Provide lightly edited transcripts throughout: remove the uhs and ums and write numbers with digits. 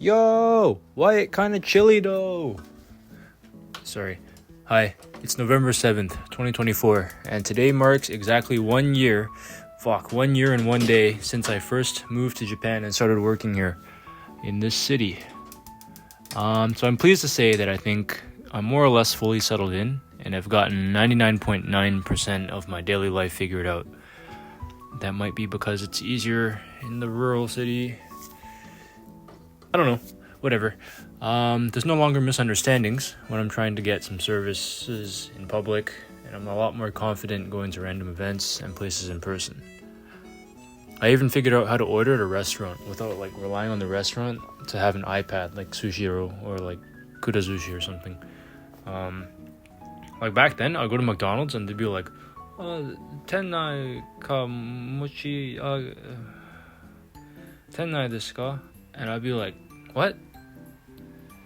Yo, why it kinda chilly though? Sorry. Hi, it's November 7th, 2024, and today marks exactly 1 year, 1 year and 1 day since I first moved to Japan and started working here in this city. So I'm pleased to say that I think I'm more or less fully settled in, and I've gotten 99.9% of my daily life figured out. That might be because it's easier in the rural city. I don't know, whatever. There's no longer misunderstandings when I'm trying to get some services in public, and I'm a lot more confident going to random events and places in person. I even figured out how to order at a restaurant without relying on the restaurant to have an iPad like Sushiro or like Kudazushi or something. Back then, I'd go to McDonald's and they'd be like, "Tennai ka mochi tennai desu ka?" And I'd be like, "What?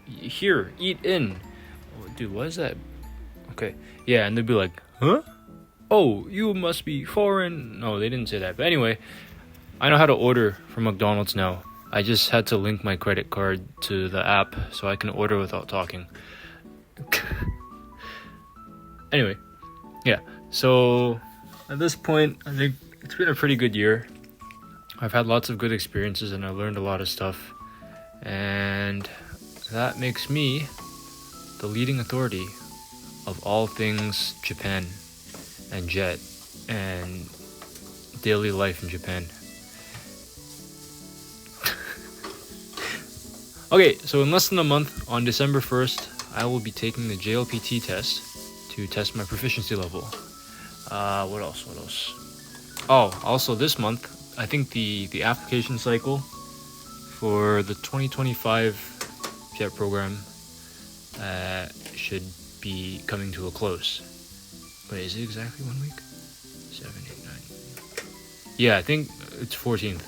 Here, eat in." Oh, dude, what is that? Okay, yeah, and they'd be like, "Huh? Oh, you must be foreign." No, they didn't say that. But anyway, I know how to order from McDonald's now. I just had to link my credit card to the app so I can order without talking. Anyway, yeah, so at this point, I think it's been a pretty good year. I've had lots of good experiences and I learned a lot of stuff, and that makes me the leading authority of all things Japan and jet and daily life in Japan. Okay, so in less than a month, on December 1st, I will be taking the JLPT test to test my proficiency level. What else? Oh, also this month, I think the application cycle for the 2025 JET program should be coming to a close. Wait, is it exactly 1 week? 7, 8, 9. Yeah, I think it's 14th.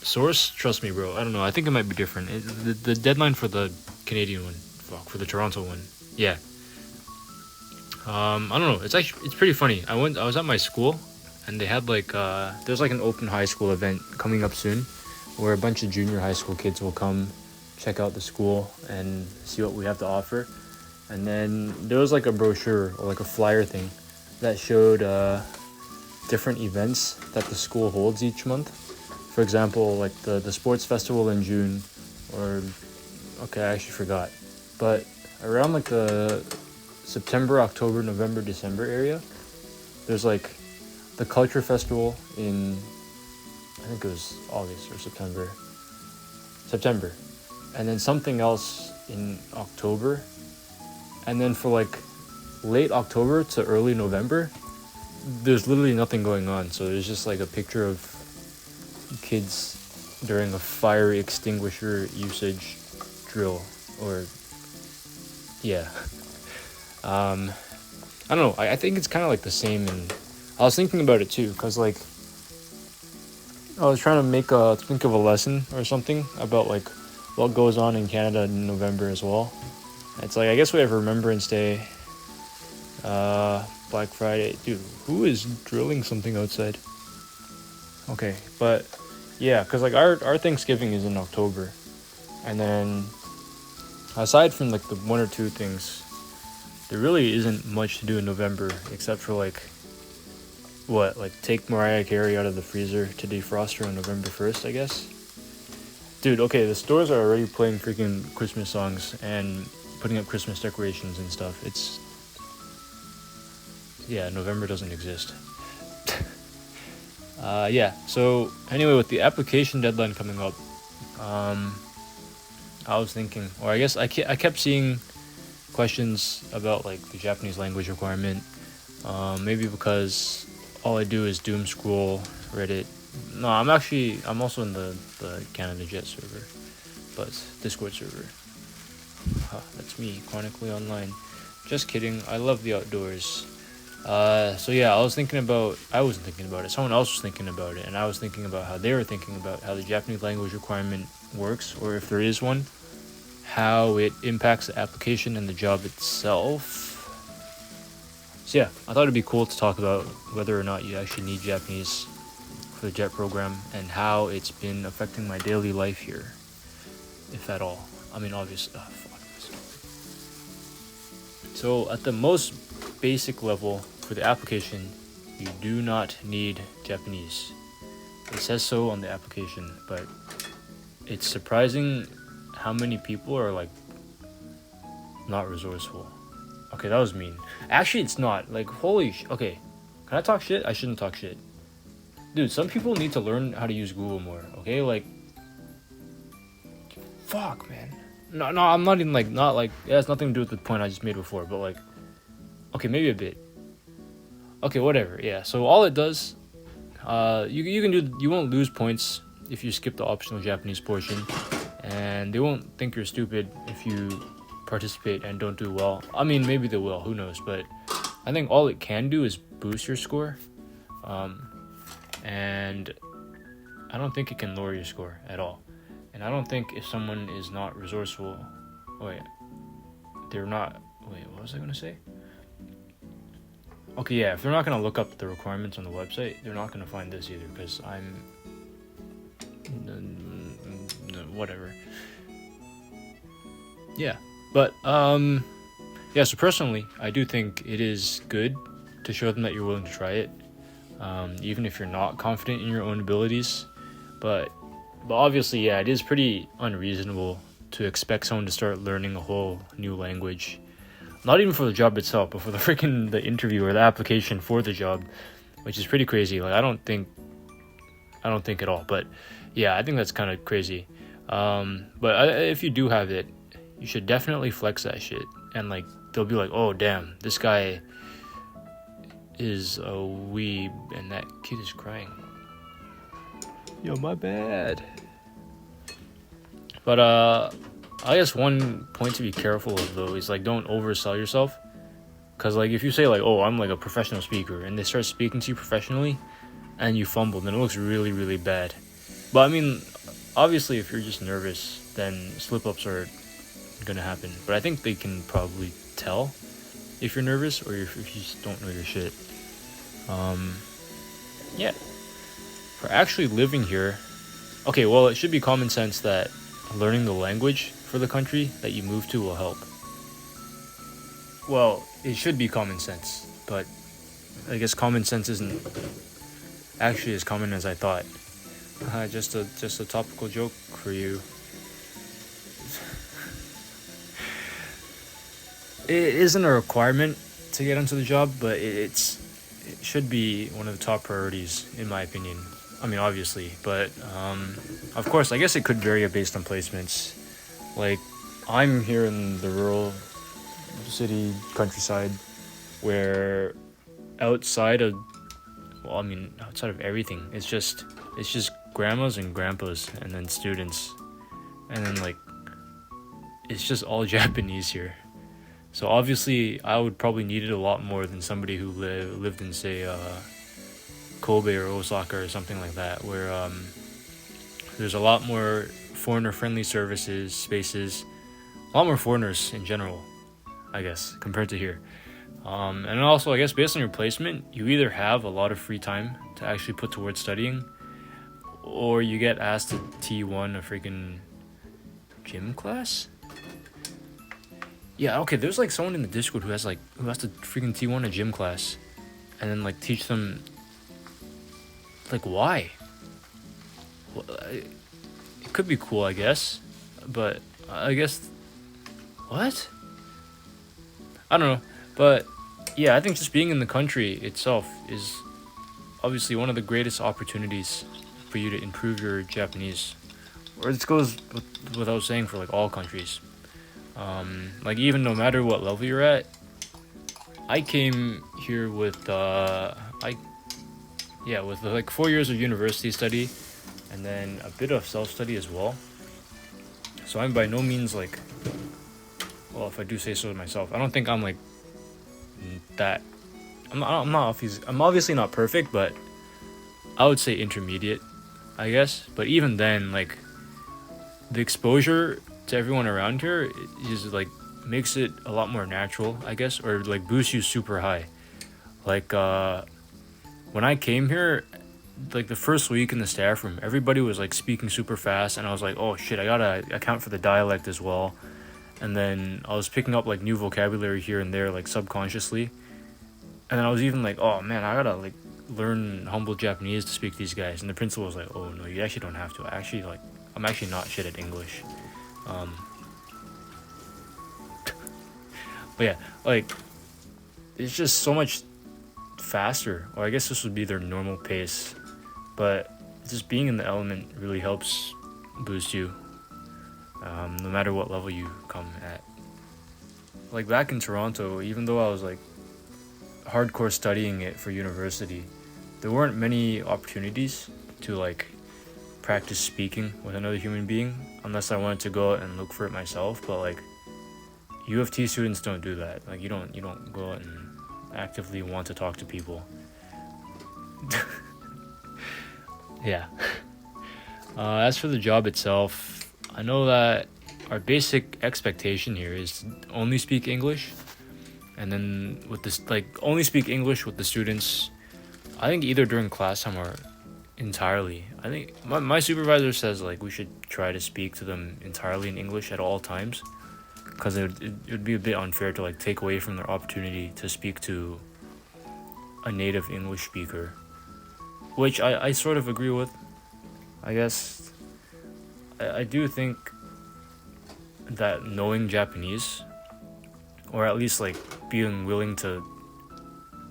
Source, trust me, bro. I don't know. I think it might be different. The deadline for the Canadian one, for the Toronto one. Yeah. I don't know. It's pretty funny. I was at my school, and they had there's an open high school event coming up soon, where a bunch of junior high school kids will come check out the school and see what we have to offer. And then there was a brochure or a flyer thing that showed different events that the school holds each month. For example, the sports festival in June, or okay, I actually forgot, but around the September, October, November, December area, there's the culture festival in, I think it was August or September, and then something else in October, and then for late October to early November, there's literally nothing going on. So there's just a picture of kids during a fire extinguisher usage drill, or yeah. I don't know. I think it's kind of the same, and I was thinking about it too, because I was trying to think of a lesson or something about what goes on in Canada in November as well. It's I guess we have Remembrance Day, Black Friday. Dude, who is drilling something outside? Okay, but yeah, because our Thanksgiving is in October, and then aside from the one or two things, there really isn't much to do in November except for take Mariah Carey out of the freezer to defrost her on November 1st, I guess. Dude, okay, the stores are already playing freaking Christmas songs and putting up Christmas decorations and stuff. November doesn't exist. So anyway, with the application deadline coming up, I was thinking, or I guess I kept seeing questions about the Japanese language requirement, maybe because all I do is doom scroll Reddit. No, I'm also in the Canada Jet server, but Discord server. That's me, chronically online. Just kidding, I love the outdoors. So yeah, I wasn't thinking about it, someone else was thinking about it, and I was thinking about how they were thinking about how the Japanese language requirement works, or if there is one, how it impacts the application and the job itself. So yeah, I thought it'd be cool to talk about whether or not you actually need Japanese for the JET program and how it's been affecting my daily life here. if at all. I mean, obviously. Fuck this. So at the most basic level for the application, you do not need Japanese. It says so on the application, but it's surprising how many people are like not resourceful. Okay, that was mean. Actually, it's not. Like, okay, can I talk shit? I shouldn't talk shit. Dude, some people need to learn how to use Google more, okay? Like, fuck, man. No, I'm not even like, not like, it has nothing to do with the point I just made before, but like, okay, maybe a bit. Okay, whatever, yeah. So all it does, you won't lose points if you skip the optional Japanese portion, and they won't think you're stupid if you participate and don't do well. I mean, maybe they will, who knows, but I think all it can do is boost your score, and I don't think it can lower your score at all. And I don't think if someone is not resourceful, what was I gonna say? Okay, yeah, if they're not gonna look up the requirements on the website, they're not gonna find this either, because I'm whatever. Yeah, but yeah. So personally, I do think it is good to show them that you're willing to try it, even if you're not confident in your own abilities. But obviously, yeah, it is pretty unreasonable to expect someone to start learning a whole new language. Not even for the job itself, but for the interview or the application for the job, which is pretty crazy. Like, I don't think at all. But yeah, I think that's kind of crazy. But if you do have it, you should definitely flex that shit. And like, they'll be like, oh damn, this guy is a weeb, and that kid is crying. Yo, my bad. But I guess one point to be careful of though is like, don't oversell yourself. Cause like, if you say like, oh, I'm like a professional speaker, and they start speaking to you professionally, and you fumble, then it looks really, really bad. But I mean, obviously, if you're just nervous, then slip-ups are gonna happen. But I think they can probably tell if you're nervous or if you just don't know your shit. Yeah. For actually living here, okay, well, it should be common sense that learning the language for the country that you move to will help. Well, it should be common sense, but I guess common sense isn't actually as common as I thought. Just a topical joke for you. It isn't a requirement to get onto the job, but it should be one of the top priorities, in my opinion. I mean, obviously, but of course, I guess it could vary based on placements. Like, I'm here in the rural city countryside, where outside of everything, it's just grandmas and grandpas, and then students, and then like, it's just all Japanese here. So obviously, I would probably need it a lot more than somebody who lived in, say, Kobe or Osaka or something like that, where there's a lot more foreigner-friendly services, spaces, a lot more foreigners in general, I guess, compared to here. And also, I guess, based on your placement, you either have a lot of free time to actually put towards studying, or you get asked to T1 a freaking gym class. Yeah, okay, there's like someone in the Discord who has to freaking T1 a gym class, and then like teach them. Like, why? Well, it could be cool, I guess, but I guess, what? I don't know, but yeah, I think just being in the country itself is obviously one of the greatest opportunities for you to improve your Japanese. Or this goes without saying for like all countries. Like, even no matter what level you're at, I came here with like 4 years of university study, and then a bit of self-study as well. So I'm by no means like, well, if I do say so myself, I don't think I'm like that. I'm obviously not perfect, but I would say intermediate, I guess. But even then, like, the exposure to everyone around here is like, makes it a lot more natural, I guess, or like boosts you super high. Like when I came here, like the first week in the staff room, everybody was like speaking super fast, and I was like, oh shit, I gotta account for the dialect as well. And then I was picking up like new vocabulary here and there, like subconsciously. And then I was even like, oh man, I gotta like learn humble Japanese to speak to these guys. And the principal was like, oh no, you actually don't have to. I'm actually not shit at English. Um, but yeah, like it's just so much faster. Or I guess this would be their normal pace. But just being in the element really helps boost you, no matter what level you come at. Like back in Toronto, even though I was like hardcore studying it for university, there weren't many opportunities to like practice speaking with another human being unless I wanted to go out and look for it myself. But like U of T students don't do that. Like you don't go out and actively want to talk to people. Yeah. As for the job itself, I know that our basic expectation here is to only speak English, and then with this, like, only speak English with the students. I think either during class time or entirely. I think my supervisor says like we should try to speak to them entirely in English at all times, because it would be a bit unfair to like take away from their opportunity to speak to a native English speaker, which I sort of agree with. I guess I do think that knowing Japanese, or at least like being willing to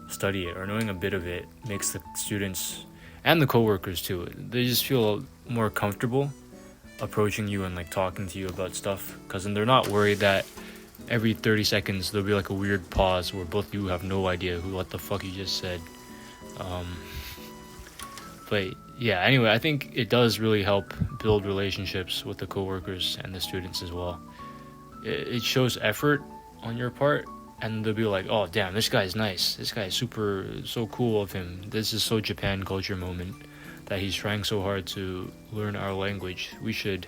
study it or knowing a bit of it, makes the students and the coworkers too, they just feel more comfortable approaching you and like talking to you about stuff, because then they're not worried that every 30 seconds there'll be like a weird pause where both of you have no idea what the fuck you just said. But yeah, anyway, I think it does really help build relationships with the coworkers and the students as well. It shows effort on your part, and they'll be like, oh damn, this guy's nice, this guy's so cool of him, this is so Japan culture moment that he's trying so hard to learn our language, we should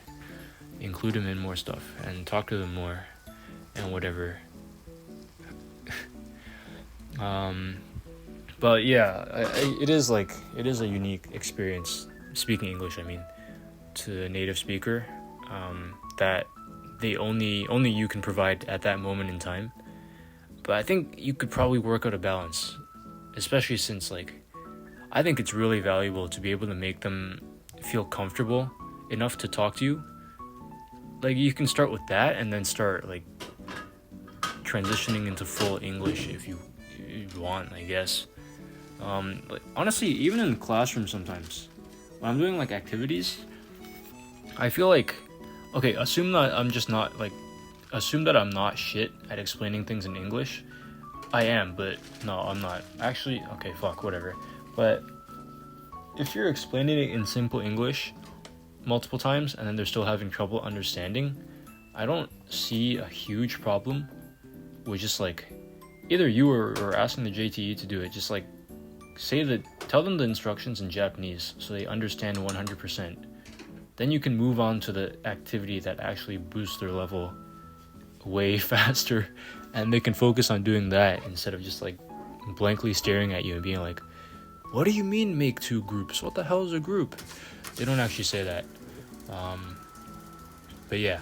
include him in more stuff and talk to them more and whatever. But yeah, it is a unique experience speaking English, I mean, to a native speaker, that they only you can provide at that moment in time. But I think you could probably work out a balance, especially since like I think it's really valuable to be able to make them feel comfortable enough to talk to you. Like you can start with that and then start like transitioning into full English if you want, I guess. Like honestly, even in the classroom sometimes when I'm doing like activities, I feel like, okay, assume that I'm not shit at explaining things in English. I am, but no, I'm not. Actually, okay, fuck, whatever. But if you're explaining it in simple English multiple times and then they're still having trouble understanding, I don't see a huge problem with just like either you or asking the JTE to do it. Just like tell them the instructions in Japanese so they understand 100%. Then you can move on to the activity that actually boosts their level way faster, and they can focus on doing that instead of just like blankly staring at you and being like, what do you mean make two groups? What the hell is a group? They don't actually say that. But yeah,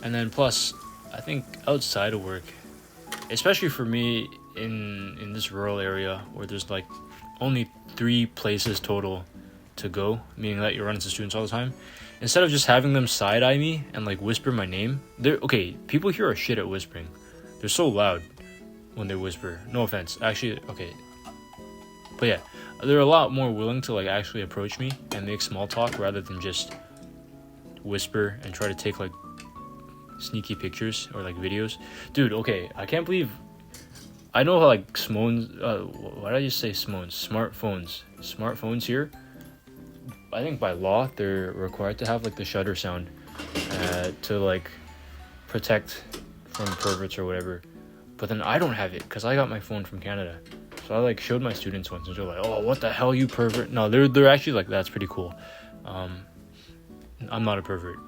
and then plus I think outside of work, especially for me in this rural area where there's like only 3 places total to go, meaning that you run into students all the time, instead of just having them side-eye me and like whisper my name, okay, people here are shit at whispering. They're so loud when they whisper. No offense, actually, okay. But yeah, they're a lot more willing to like actually approach me and make small talk rather than just whisper and try to take like sneaky pictures or like videos. Dude, okay, I can't believe I know how like why did I just say smartphones here, I think by law they're required to have like the shutter sound to like protect from perverts or whatever. But then I don't have it because I got my phone from Canada. So I like showed my students once and they're like, oh, what the hell, you pervert. No, they're actually like, that's pretty cool. I'm not a pervert.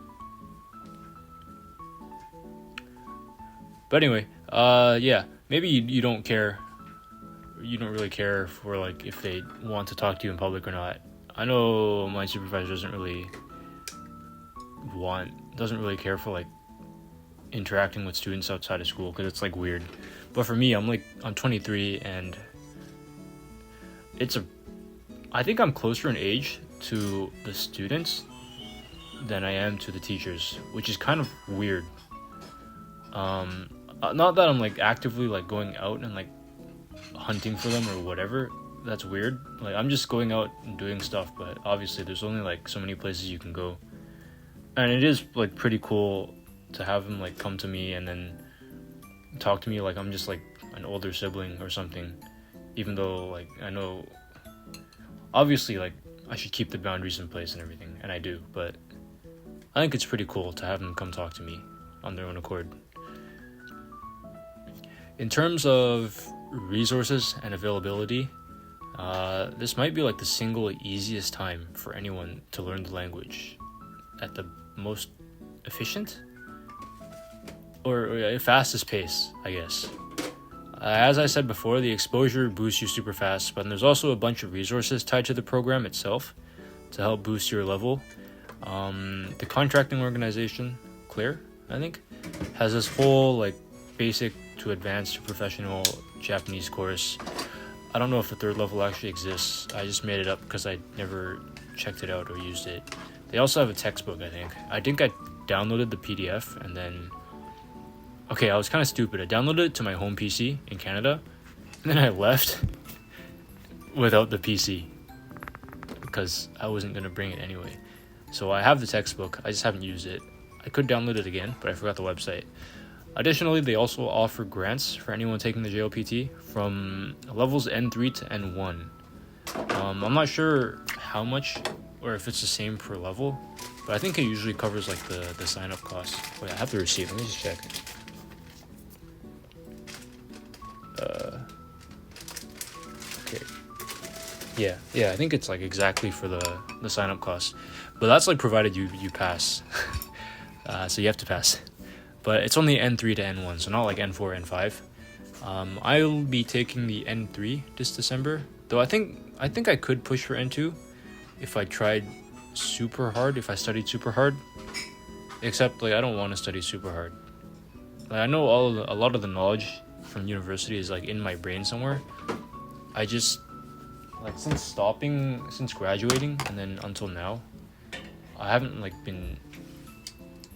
But anyway, yeah, maybe you don't care. You don't really care for like if they want to talk to you in public or not. I know my supervisor doesn't really care for like interacting with students outside of school because it's like weird. But for me, I'm 23 and I think I'm closer in age to the students than I am to the teachers, which is kind of weird. Not that I'm like actively like going out and like hunting for them or whatever. That's weird. Like I'm just going out and doing stuff, but obviously there's only like so many places you can go. And it is like pretty cool to have them like come to me and then talk to me like I'm just like an older sibling or something, even though like I know obviously like I should keep the boundaries in place and everything, and I do, but I think it's pretty cool to have them come talk to me on their own accord. In terms of resources and availability, this might be like the single easiest time for anyone to learn the language at the most efficient or fastest pace, I guess. As I said before, the exposure boosts you super fast, but there's also a bunch of resources tied to the program itself to help boost your level. The contracting organization, Clear, I think, has this whole like basic to advanced to professional Japanese course. I don't know if the third level actually exists. I just made it up because I never checked it out or used it. They also have a textbook, I think. I downloaded the PDF and then... Okay, I was kind of stupid. I downloaded it to my home PC in Canada, and then I left without the PC because I wasn't going to bring it anyway. So I have the textbook, I just haven't used it. I could download it again, but I forgot the website. Additionally, they also offer grants for anyone taking the JLPT from levels N3 to N1. I'm not sure how much or if it's the same per level, but I think it usually covers like the sign-up costs. Wait, I have the receipt. Let me just check. Okay. Yeah, I think it's like exactly for the sign-up costs, but that's like provided you pass. So you have to pass. But it's only N3 to N1, so not like N4, N5. I'll be taking the N3 this December, though I think I could push for N2 if I tried super hard, if I studied super hard. Except like I don't want to study super hard. Like, I know a lot of the knowledge from university is like in my brain somewhere. I just like since graduating and then until now, I haven't like been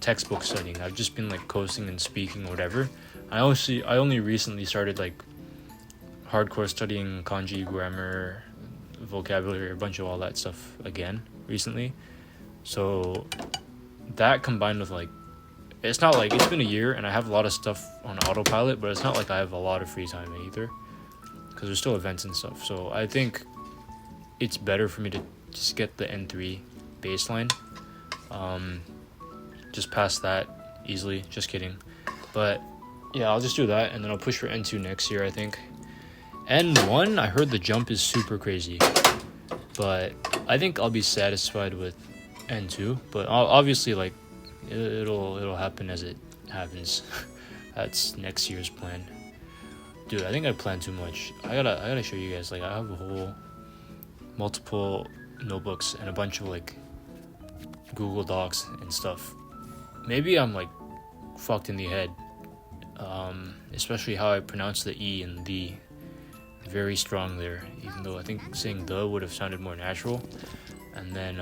textbook studying. I've just been like coasting and speaking or whatever. I only recently started like hardcore studying kanji, grammar, vocabulary, a bunch of all that stuff again recently. So that combined with like, it's not like it's been a year and I have a lot of stuff on autopilot, but it's not like I have a lot of free time either because there's still events and stuff. So I think it's better for me to just get the N3 baseline. Just pass that easily. Just kidding. But yeah, I'll just do that and then I'll push for N2 next year, I think. N1, I heard the jump is super crazy, but I think I'll be satisfied with N2. But obviously, like it'll happen as it happens. That's next year's plan. Dude, I think I planned too much. I gotta show you guys. Like I have a whole multiple notebooks and a bunch of like Google Docs and stuff. Maybe I'm like fucked in the head, especially how I pronounce the E and the. Very strong there, even though I think saying the would have sounded more natural. And then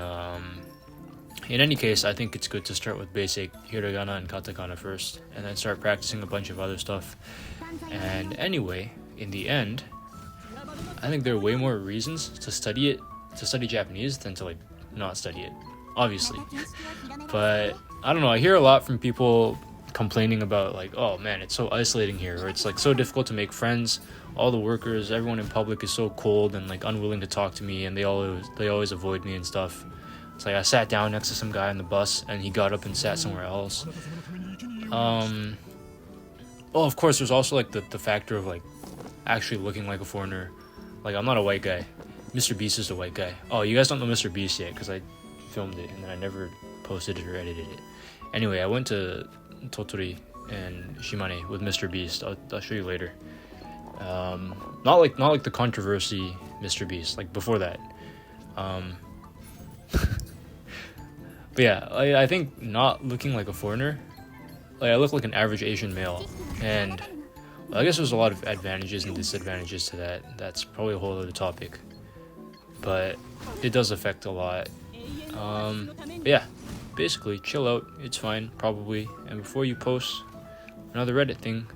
in any case, I think it's good to start with basic hiragana and katakana first and then start practicing a bunch of other stuff. And anyway, in the end, I think there are way more reasons to study Japanese than to like not study it, obviously. But I don't know, I hear a lot from people complaining about like, oh man, it's so isolating here, or it's like so difficult to make friends. All the workers, everyone in public is so cold and like unwilling to talk to me, and they always avoid me and stuff. It's like I sat down next to some guy on the bus and he got up and sat somewhere else. Oh, of course, there's also like the factor of like actually looking like a foreigner. Like I'm not a white guy. Mr. Beast is a white guy. Oh, you guys don't know Mr. Beast yet because I filmed it and then I never posted it or edited it. Anyway, I went to Totori and Shimane with Mr. Beast. I'll show you later. Not like the controversy Mr. Beast, like before that. But yeah, I think not looking like a foreigner, like I look like an average Asian male, and well, I guess there's a lot of advantages and disadvantages to that. That's probably a whole other topic, but it does affect a lot. But yeah, basically chill out. It's fine, probably. And before you post another Reddit thing,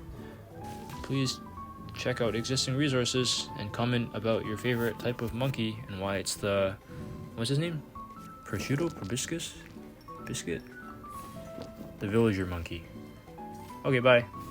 please check out existing resources and comment about your favorite type of monkey and why it's the, what's his name? Prosciutto? Probiscus? Biscuit? The villager monkey. Okay, bye.